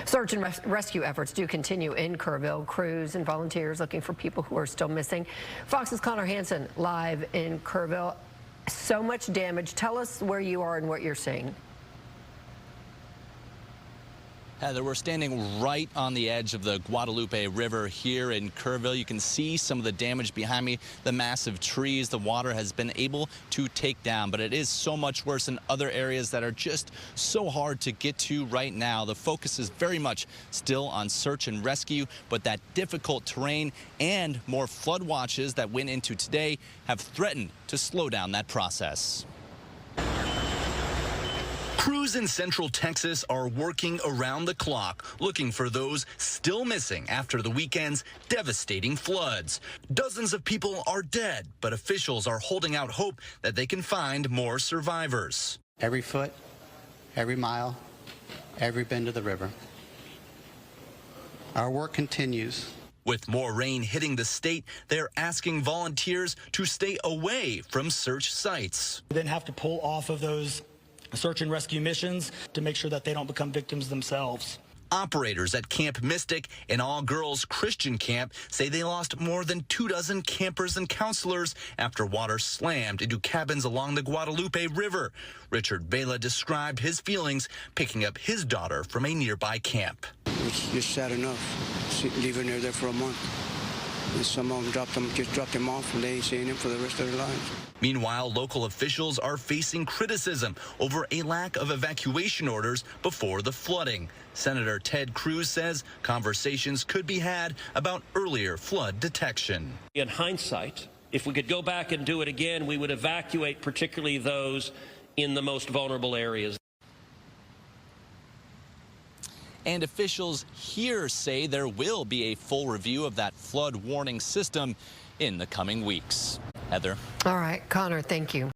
Search and rescue efforts do continue in Kerrville. Crews and volunteers looking for people who are still missing. Fox's Connor Hansen live in Kerrville. So much damage. Tell us where you are and what you're seeing. Heather, we're standing right on the edge of the Guadalupe River here in Kerrville. You can see some of the damage behind me, the massive trees the water has been able to take down. But it is so much worse in other areas that are just so hard to get to right now. The focus is very much still on search and rescue, but that difficult terrain and more flood watches that went into today have threatened to slow down that process. Crews in Central Texas are working around the clock, looking for those still missing after the weekend's devastating floods. Dozens of people are dead, but officials are holding out hope that they can find more survivors. Every foot, every mile, every bend of the river. Our work continues. With more rain hitting the state, they're asking volunteers to stay away from search sites. We then have to pull off of those search and rescue missions to make sure that they don't become victims themselves. Operators at Camp Mystic, an all-girls Christian camp, say they lost more than 24 campers and counselors after water slammed into cabins along the Guadalupe River. Richard Vela described his feelings picking up his daughter from a nearby camp. It's just sad enough, leaving her there for a month. And some of them just dropped them off and they ain't seeing them for the rest of their lives. Meanwhile, local officials are facing criticism over a lack of evacuation orders before the flooding. Senator Ted Cruz says conversations could be had about earlier flood detection. In hindsight, if we could go back and do it again, we would evacuate particularly those in the most vulnerable areas. And officials here say there will be a full review of that flood warning system in the coming weeks. Heather. All right, Connor, thank you.